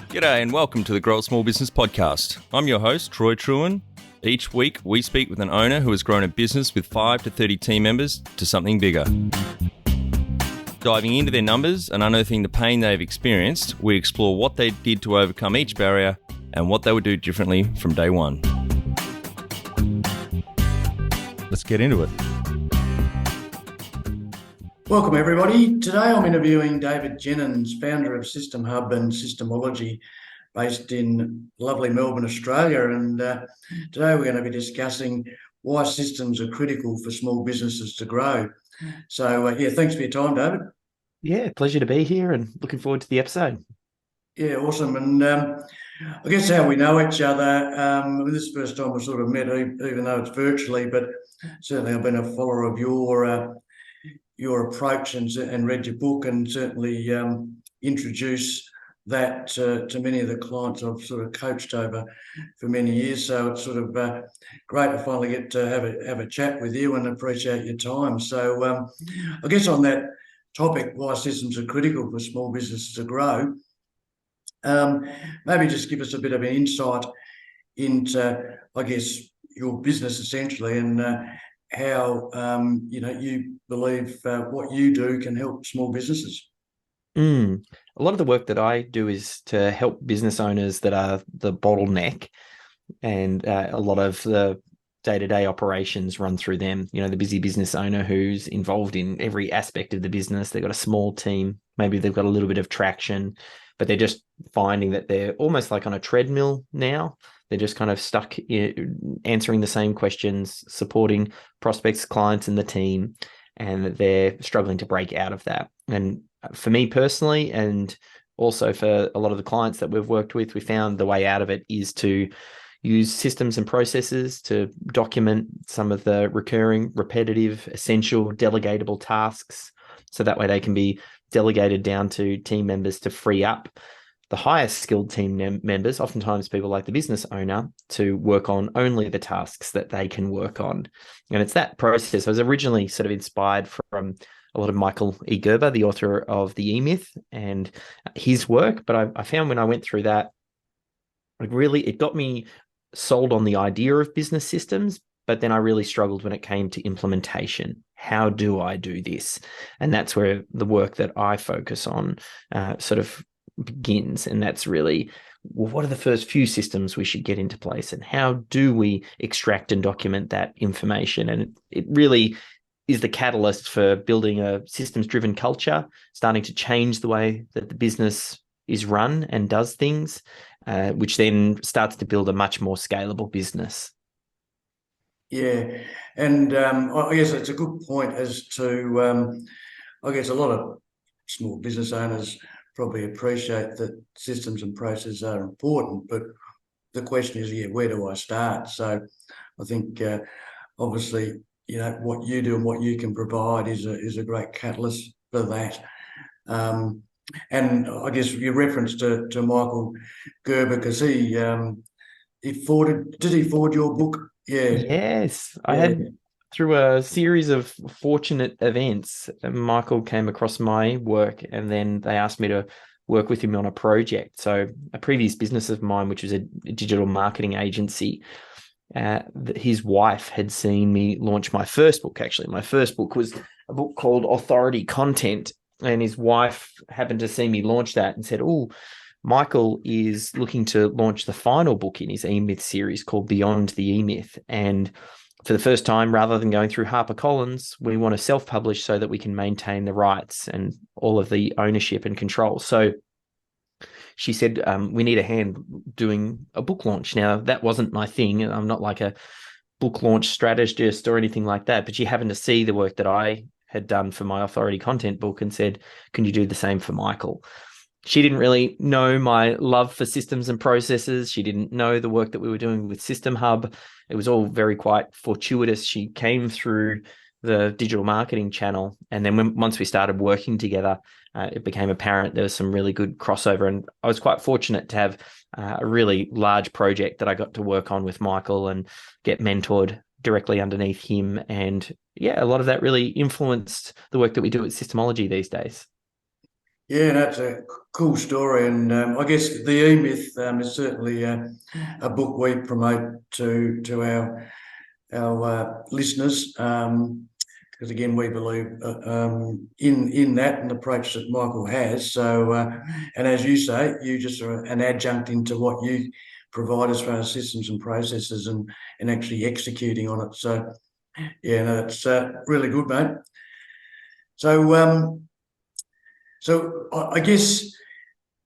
G'day and welcome to the Grow a Small Business Podcast. I'm your host, Troy Truen. Each week, we speak with an owner who has grown a business with 5 to 30 team members to something bigger. Diving into their numbers and unearthing the pain they've experienced, we explore what they did to overcome each barrier and what they would do differently from day one. Let's get into it. Welcome, everybody. Today I'm interviewing David Jenyns, founder of SYSTEMHUB and SYSTEMology, based in lovely Melbourne, Australia. And today we're going to be discussing why systems are critical for small businesses to grow. So, thanks for your time, David. Yeah, pleasure to be here and looking forward to the episode. Yeah, awesome. And I guess how we know each other, this is the first time we sort of met, even though it's virtually, but certainly I've been a follower of your approach and read your book, and certainly introduce that to many of the clients I've sort of coached over for many years. So it's sort of great to finally get to have a chat with you, and appreciate your time. So I guess on that topic, why systems are critical for small businesses to grow, maybe just give us a bit of an insight into, I guess, your business essentially, and how you believe what you do can help small businesses. A lot of the work that I do is to help business owners that are the bottleneck, and a lot of the day-to-day operations run through them. You know, the busy business owner who's involved in every aspect of the business. They've got a small team, maybe they've got a little bit of traction, but they're just finding that they're almost like on a treadmill now. They're just kind of stuck answering the same questions, supporting prospects, clients, and the team, and they're struggling to break out of that. And for me personally, and also for a lot of the clients that we've worked with, we found the way out of it is to use systems and processes to document some of the recurring, repetitive, essential, delegatable tasks, so that way they can be delegated down to team members to free up the highest skilled team members, oftentimes people like the business owner, to work on only the tasks that they can work on. And it's that process. I was originally sort of inspired from a lot of Michael E. Gerber, the author of The E-Myth, and his work. But I found when I went through that, it got me sold on the idea of business systems, but then I really struggled when it came to implementation. How do I do this? And that's where the work that I focus on sort of begins. And that's really, well, what are the first few systems we should get into place, and how do we extract and document that information? And it really is the catalyst for building a systems-driven culture, starting to change the way that the business is run and does things, which then starts to build a much more scalable business. Yeah, and I guess it's a good point as to, I guess a lot of small business owners probably appreciate that systems and processes are important, but the question is, where do I start? So I think obviously, what you do and what you can provide is a great catalyst for that. And I guess your reference to Michael Gerber, because did he forward your book? Yeah. Yes, I had, through a series of fortunate events, Michael came across my work, and then they asked me to work with him on a project. So a previous business of mine, which was a digital marketing agency, his wife had seen me launch my first book. Actually, my first book was a book called Authority Content, and his wife happened to see me launch that and said, "Oh, Michael is looking to launch the final book in his E-Myth series called Beyond the E-Myth. And for the first time, rather than going through HarperCollins, we want to self-publish so that we can maintain the rights and all of the ownership and control." So she said, "We need a hand doing a book launch." Now, that wasn't my thing. I'm not like a book launch strategist or anything like that, but she happened to see the work that I had done for my Authority Content book and said, "Can you do the same for Michael?" She didn't really know my love for systems and processes. She didn't know the work that we were doing with SystemHUB. It was all very quite fortuitous. She came through the digital marketing channel, and then once we started working together, it became apparent there was some really good crossover. And I was quite fortunate to have a really large project that I got to work on with Michael and get mentored directly underneath him. And a lot of that really influenced the work that we do at SYSTEMology these days. Yeah, that's a cool story, and I guess the E-Myth is certainly a book we promote to our listeners, because again we believe in that and the approach that Michael has. So, and as you say, you just are an adjunct into what you provide as far as systems and processes and actually executing on it. So, yeah, no, it's really good, mate. So, I guess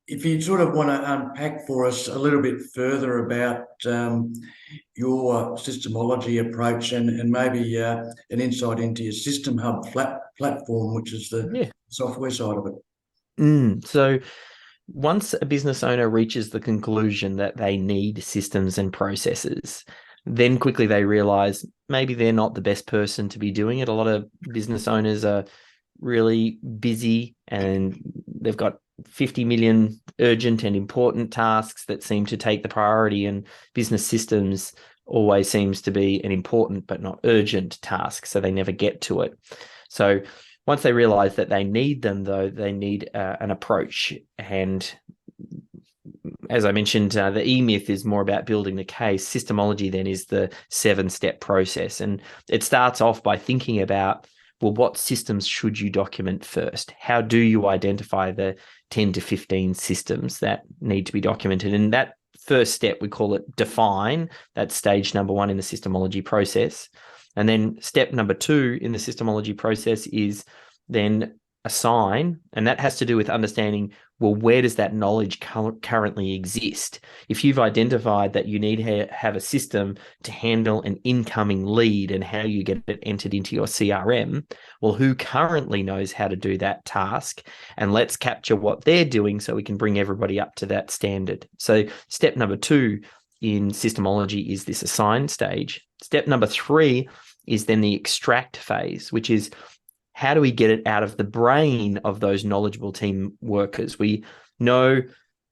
if you sort of want to unpack for us a little bit further about your systemology approach and maybe an insight into your SystemHUB platform, which is the software side of it. So once a business owner reaches the conclusion that they need systems and processes, then quickly they realize maybe they're not the best person to be doing it. A lot of business owners are really busy and they've got 50 million urgent and important tasks that seem to take the priority, and business systems always seems to be an important but not urgent task, so they never get to it. So once they realize that they need them, though, they need an approach. And as I mentioned, the E-Myth is more about building the case. Systemology then is the 7-step process. And it starts off by thinking about, well, what systems should you document first? How do you identify the 10 to 15 systems that need to be documented? And that first step, we call it define. That's stage number 1 in the systemology process. And then step number 2 in the systemology process is then assign, and that has to do with understanding, well, where does that knowledge currently exist? If you've identified that you need to have a system to handle an incoming lead and how you get it entered into your CRM, well, who currently knows how to do that task? And let's capture what they're doing so we can bring everybody up to that standard. So step number 2 in systemology is this assign stage. Step number 3 is then the extract phase, which is how do we get it out of the brain of those knowledgeable team workers? We know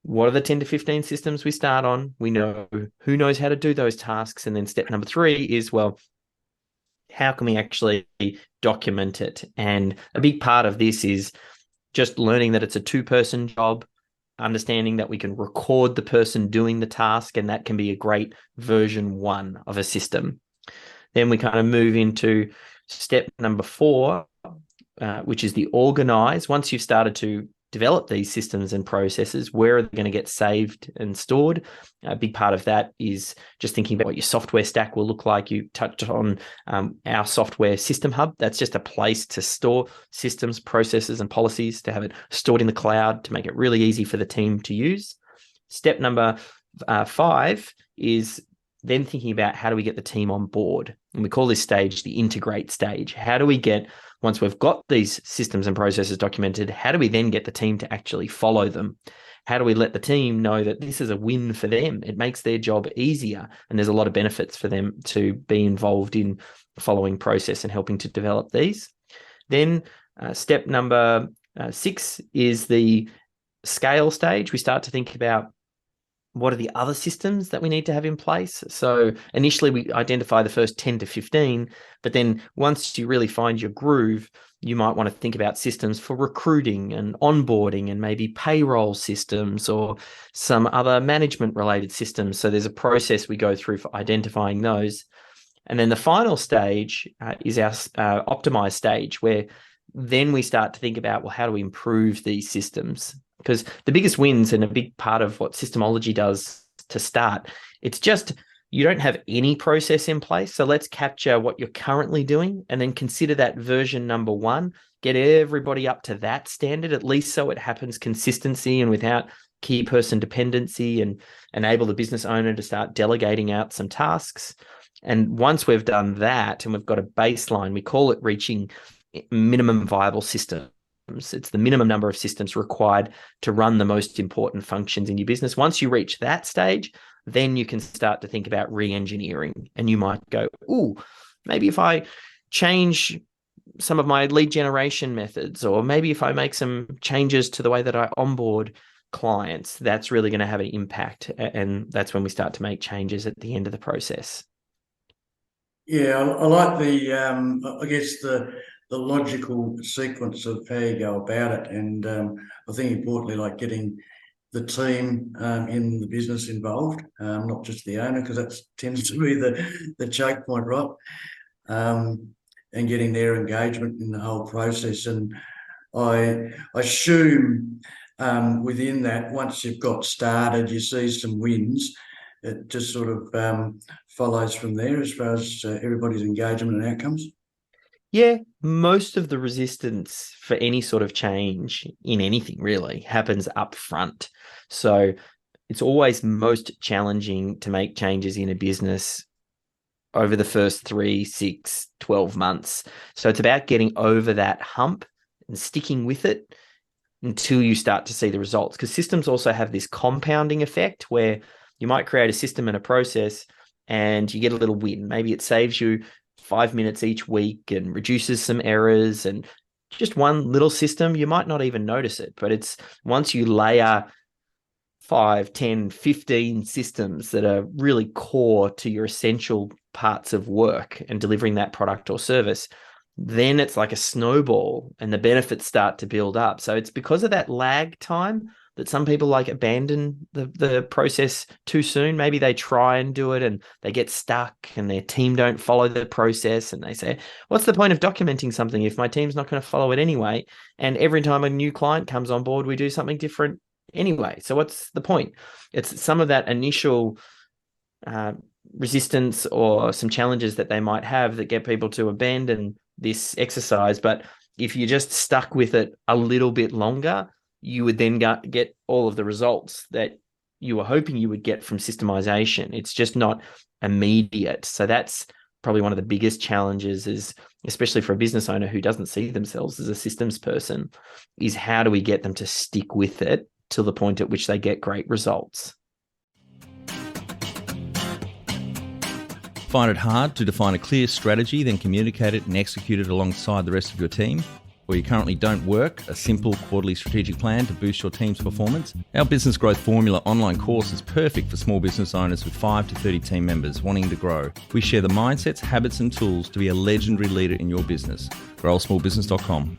what are the 10 to 15 systems we start on. We know who knows how to do those tasks. And then step number 3 is, well, how can we actually document it? And a big part of this is just learning that it's a 2-person job, understanding that we can record the person doing the task, and that can be a great version 1 of a system. Then we kind of move into step number 4, which is the organize. Once you've started to develop these systems and processes, where are they going to get saved and stored? A big part of that is just thinking about what your software stack will look like. You touched on our software systemHUB. That's just a place to store systems, processes, and policies, to have it stored in the cloud to make it really easy for the team to use. Step number 5 is then thinking about how do we get the team on board? And we call this stage the integrate stage. How do we get, once we've got these systems and processes documented, how do we then get the team to actually follow them? How do we let the team know that this is a win for them? It makes their job easier, and there's a lot of benefits for them to be involved in following process and helping to develop these. Then step number 6 is the scale stage. We start to think about what are the other systems that we need to have in place. So initially we identify the first 10 to 15, but then once you really find your groove, you might want to think about systems for recruiting and onboarding and maybe payroll systems or some other management related systems. So there's a process we go through for identifying those. And then the final stage is our optimize stage, where then we start to think about, well, how do we improve these systems? Because the biggest wins, and a big part of what systemology does to start, it's just you don't have any process in place. So let's capture what you're currently doing and then consider that version number 1, get everybody up to that standard, at least so it happens consistency and without key person dependency, and enable the business owner to start delegating out some tasks. And once we've done that and we've got a baseline, we call it reaching minimum viable system. It's the minimum number of systems required to run the most important functions in your business. Once you reach that stage, then you can start to think about re-engineering. And you might go, ooh, maybe if I change some of my lead generation methods, or maybe if I make some changes to the way that I onboard clients, that's really going to have an impact. And that's when we start to make changes at the end of the process. Yeah, I like the, I guess the logical sequence of how you go about it. And I think importantly, like getting the team in the business involved, not just the owner, because that tends to be the choke point, right? And getting their engagement in the whole process. And I assume within that, once you've got started, you see some wins. It just sort of follows from there as far as everybody's engagement and outcomes. Yeah, most of the resistance for any sort of change in anything really happens up front. So it's always most challenging to make changes in a business over the first 3, 6, 12 months. So it's about getting over that hump and sticking with it until you start to see the results. Because systems also have this compounding effect where you might create a system and a process and you get a little win. Maybe it saves you 5 minutes each week and reduces some errors, and just one little system, you might not even notice it. But it's once you layer 5, 10, 15 systems that are really core to your essential parts of work and delivering that product or service, then it's like a snowball and the benefits start to build up. So it's because of that lag time that some people like abandon the process too soon. Maybe they try and do it and they get stuck and their team don't follow the process, and they say, what's the point of documenting something if my team's not going to follow it anyway? And every time a new client comes on board, we do something different anyway. So what's the point? It's some of that initial resistance or some challenges that they might have that get people to abandon this exercise. But if you just stuck with it a little bit longer, you would then get all of the results that you were hoping you would get from systemization. It's just not immediate. So that's probably one of the biggest challenges, is especially for a business owner who doesn't see themselves as a systems person, is how do we get them to stick with it till the point at which they get great results? Find it hard to define a clear strategy, then communicate it and execute it alongside the rest of your team? Or you currently don't work a simple quarterly strategic plan to boost your team's performance? Our Business Growth Formula online course is perfect for small business owners with 5 to 30 team members wanting to grow. We share the mindsets, habits and tools to be a legendary leader in your business. growsmallbusiness.com.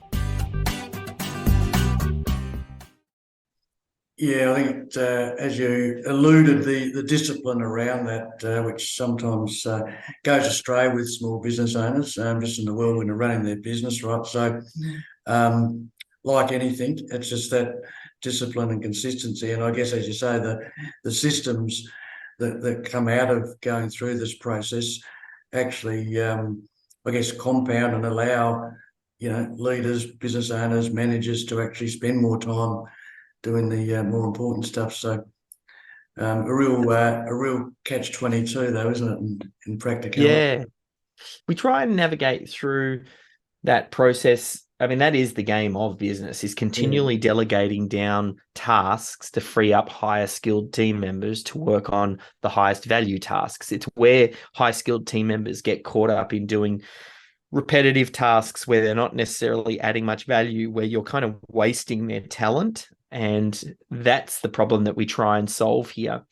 Yeah, I think as you alluded, the discipline around that, which sometimes goes astray with small business owners, just in the world when they're running their business, right? So, like anything, it's just that discipline and consistency. And I guess, as you say, the systems that come out of going through this process actually, I guess, compound and allow, leaders, business owners, managers to actually spend more time doing the more important stuff. So a real catch-22 though, isn't it, in practicality? Yeah. We try and navigate through that process. I mean, that is the game of business, is continually delegating down tasks to free up higher skilled team members to work on the highest value tasks. It's where high skilled team members get caught up in doing repetitive tasks where they're not necessarily adding much value, where you're kind of wasting their talent. And that's the problem that we try and solve here.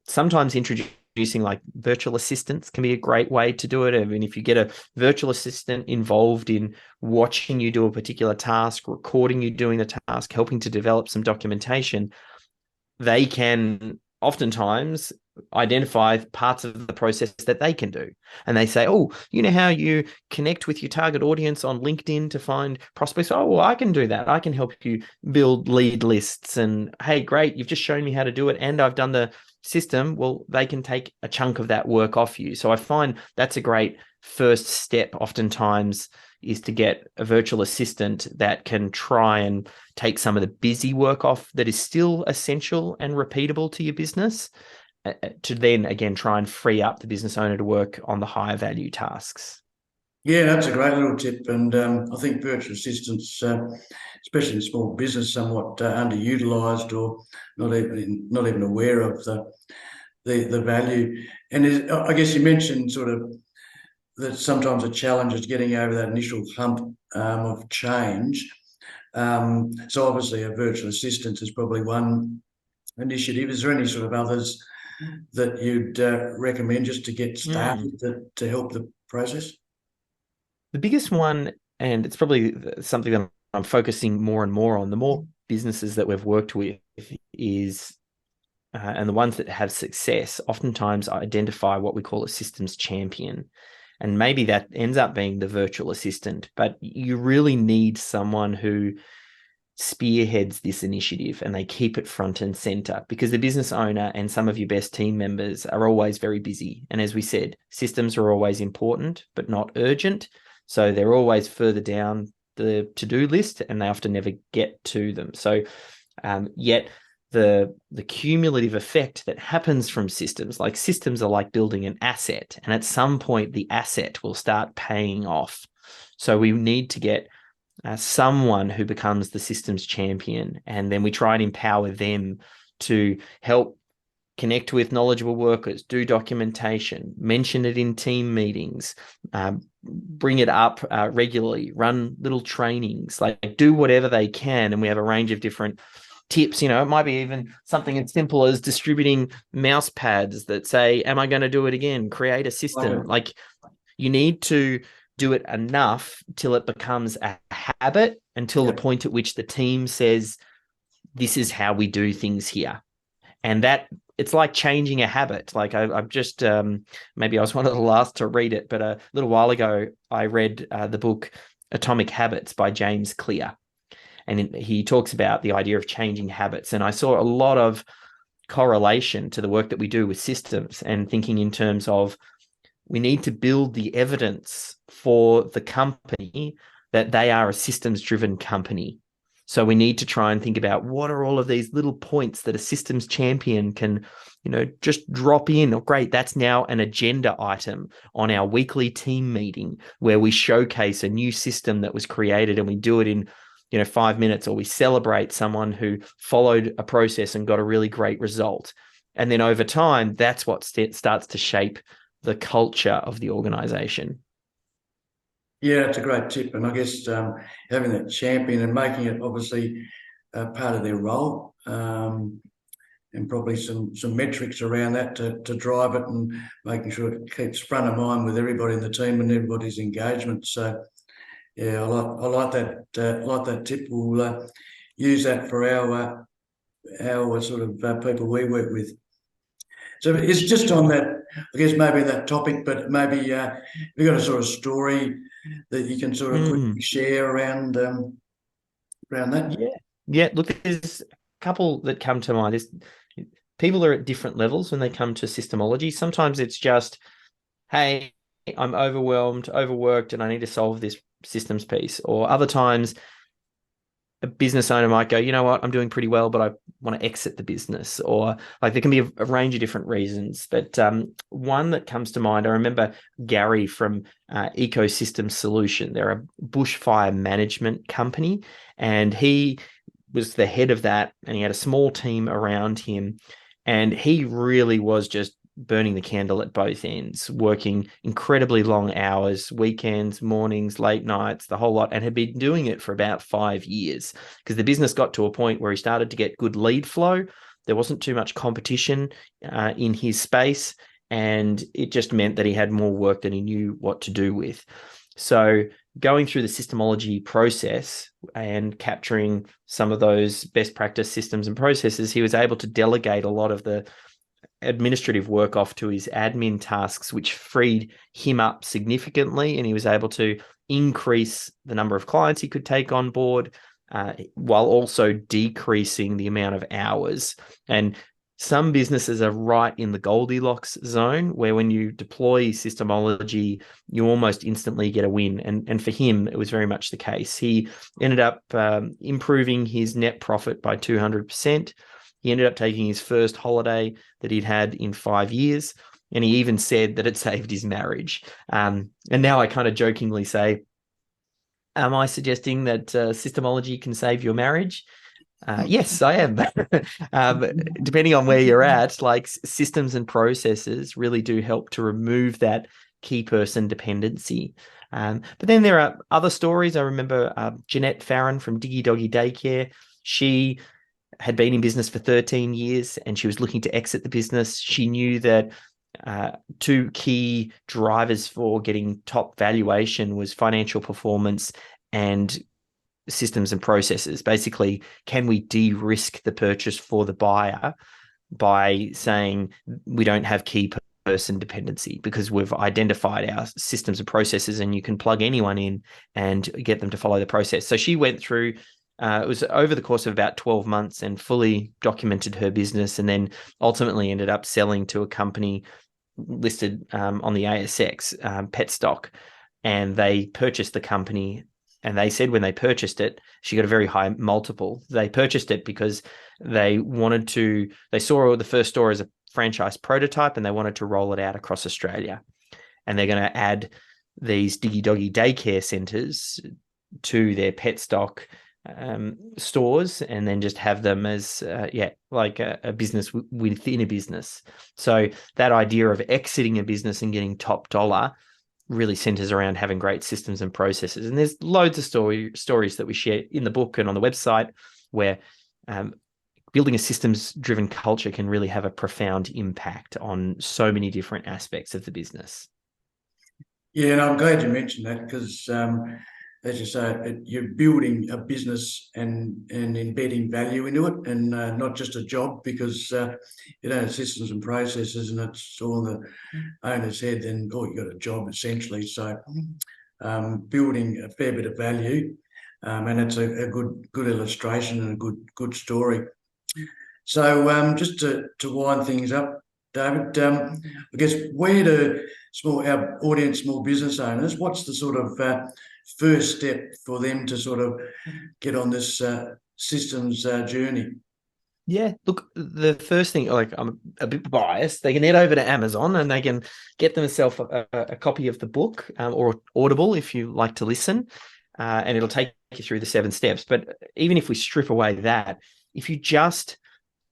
Sometimes introducing like virtual assistants can be a great way to do it. I mean, if you get a virtual assistant involved in watching you do a particular task, recording you doing the task, helping to develop some documentation, they can oftentimes identify parts of the process that they can do. And they say, oh, you know how you connect with your target audience on LinkedIn to find prospects? Oh, well, I can do that. I can help you build lead lists. And hey, great, you've just shown me how to do it, and I've done the system. Well, they can take a chunk of that work off you. So I find that's a great first step oftentimes, is to get a virtual assistant that can try and take some of the busy work off that is still essential and repeatable to your business, to then again try and free up the business owner to work on the higher value tasks. Yeah, that's a great little tip. And I think virtual assistants, especially in small business, somewhat underutilized or not even aware of the value. And I guess you mentioned sort of that sometimes a challenge is getting over that initial hump of change. So obviously a virtual assistant is probably one initiative. Is there any sort of others that you'd recommend just to get started to help the process? The biggest one and it's probably something that I'm focusing more and more on. The more businesses that we've worked with is, and the ones that have success, oftentimes identify what we call a systems champion. And maybe that ends up being the virtual assistant, but you really need someone who spearheads this initiative and they keep it front and center, because the business owner and some of your best team members are always very busy. And as we said, systems are always important, but not urgent. So they're always further down the to-do list and they often never get to them. So yet the cumulative effect that happens from systems are like building an asset, and at some point the asset will start paying off. So we need to get someone who becomes the systems champion, and then we try and empower them to help connect with knowledgeable workers, do documentation, mention it in team meetings, bring it up regularly, run little trainings, like do whatever they can. And we have a range of different tips. It might be even something as simple as distributing mouse pads that say, am I going to do it again? Create a system. Like, you need to do it enough till it becomes a habit, until the point at which the team says, this is how we do things here. And that it's like changing a habit. Like I've just, maybe I was one of the last to read it, but a little while ago, I read the book Atomic Habits by James Clear. And he talks about the idea of changing habits. And I saw a lot of correlation to the work that we do with systems, and thinking in terms of, we need to build the evidence for the company that they are a systems-driven company. So we need to try and think about, what are all of these little points that a systems champion can, just drop in. Oh, great, that's now an agenda item on our weekly team meeting where we showcase a new system that was created, and we do it in 5 minutes, or we celebrate someone who followed a process and got a really great result. And then over time, that's what starts to shape the culture of the organization. Yeah, it's a great tip. And I guess having that champion and making it obviously part of their role, and probably some metrics around that to drive it, and making sure it keeps front of mind with everybody in the team and everybody's engagement. So yeah, I like that tip. We'll use that for our sort of people we work with. So it's just on that, I guess, maybe that topic, but maybe you've got a sort of story that you can sort of quickly share around that. Yeah. Look, there's a couple that come to mind. People are at different levels when they come to systemology. Sometimes it's just, hey, I'm overwhelmed, overworked, and I need to solve this systems piece. Or other times, a business owner might go, you know what, I'm doing pretty well, but I want to exit the business. Or like, there can be a range of different reasons. But one that comes to mind, I remember Gary from Ecosystem Solution. They're a bushfire management company, and he was the head of that, and he had a small team around him, and he really was just burning the candle at both ends, working incredibly long hours, weekends, mornings, late nights, the whole lot, and had been doing it for about 5 years, because the business got to a point where he started to get good lead flow. There wasn't too much competition in his space, and it just meant that he had more work than he knew what to do with. So going through the systemology process and capturing some of those best practice systems and processes, he was able to delegate a lot of the administrative work off to his admin tasks, which freed him up significantly, and he was able to increase the number of clients he could take on board, while also decreasing the amount of hours. And some businesses are right in the Goldilocks zone, where when you deploy systemology, you almost instantly get a win. And for him, it was very much the case. He ended up improving his net profit by 200%. He ended up taking his first holiday that he'd had in 5 years. And he even said that it saved his marriage. And now I kind of jokingly say, am I suggesting that systemology can save your marriage? Yes, I am. Depending on where you're at, like, systems and processes really do help to remove that key person dependency. But then there are other stories. I remember Jeanette Farron from Diggy Doggy Daycare. She had been in business for 13 years and she was looking to exit the business. She knew that two key drivers for getting top valuation was financial performance and systems and processes. Basically, can we de-risk the purchase for the buyer by saying we don't have key person dependency because we've identified our systems and processes, and you can plug anyone in and get them to follow the process. So she went through, it was over the course of about 12 months, and fully documented her business, and then ultimately ended up selling to a company listed on the ASX, Petstock, and they purchased the company. And they said when they purchased it, she got a very high multiple. They purchased it because they saw the first store as a franchise prototype, and they wanted to roll it out across Australia. And they're going to add these Diggy Doggy daycare centres to their Petstock stores, and then just have them as like a business within a business. So that idea of exiting a business and getting top dollar really centers around having great systems and processes. And there's loads of stories that we share in the book and on the website where building a systems-driven culture can really have a profound impact on so many different aspects of the business. Yeah, and I'm glad you mentioned that because, as you say, you're building a business and embedding value into it, and not just a job, because you don't have systems and processes and it's all the owner's head, then you've got a job essentially. So building a fair bit of value, and it's a good illustration and a good story. So just to wind things up, David, I guess where do our audience, small business owners, what's the sort of first step for them to sort of get on this systems journey? Yeah, look, the first thing, like, I'm a bit biased, they can head over to Amazon and they can get themselves a copy of the book, or Audible if you like to listen, and it'll take you through the 7 steps. But even if we strip away that, if you just,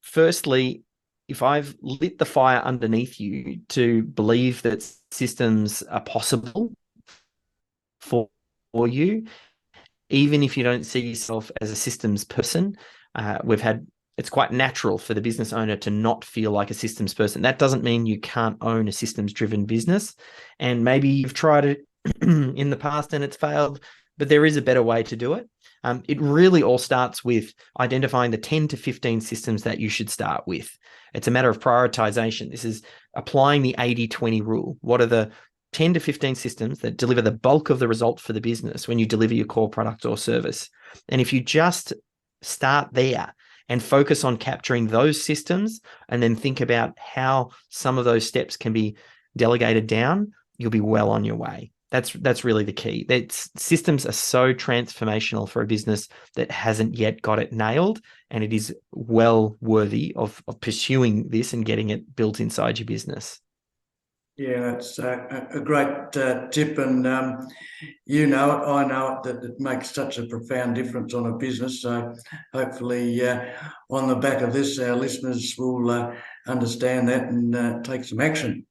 firstly, if I've lit the fire underneath you to believe that systems are possible for you, even if you don't see yourself as a systems person, it's quite natural for the business owner to not feel like a systems person. That doesn't mean you can't own a systems-driven business. And maybe you've tried it in the past and it's failed, but there is a better way to do it. It really all starts with identifying the 10 to 15 systems that you should start with. It's a matter of prioritization. This is applying the 80-20 rule. What are the 10 to 15 systems that deliver the bulk of the result for the business when you deliver your core product or service? And if you just start there and focus on capturing those systems, and then think about how some of those steps can be delegated down, you'll be well on your way. That's really the key. Systems are so transformational for a business that hasn't yet got it nailed, and it is well worthy of pursuing this and getting it built inside your business. Yeah, that's a great tip, and you know it, I know it, that it makes such a profound difference on a business. So hopefully on the back of this, our listeners will understand that and take some action.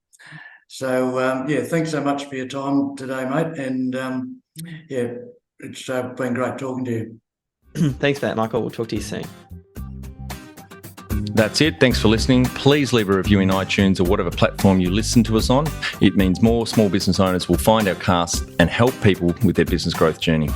So, thanks so much for your time today, mate. And, it's been great talking to you. Thanks for that, Michael. We'll talk to you soon. That's it. Thanks for listening. Please leave a review in iTunes or whatever platform you listen to us on. It means more small business owners will find our cast and help people with their business growth journey.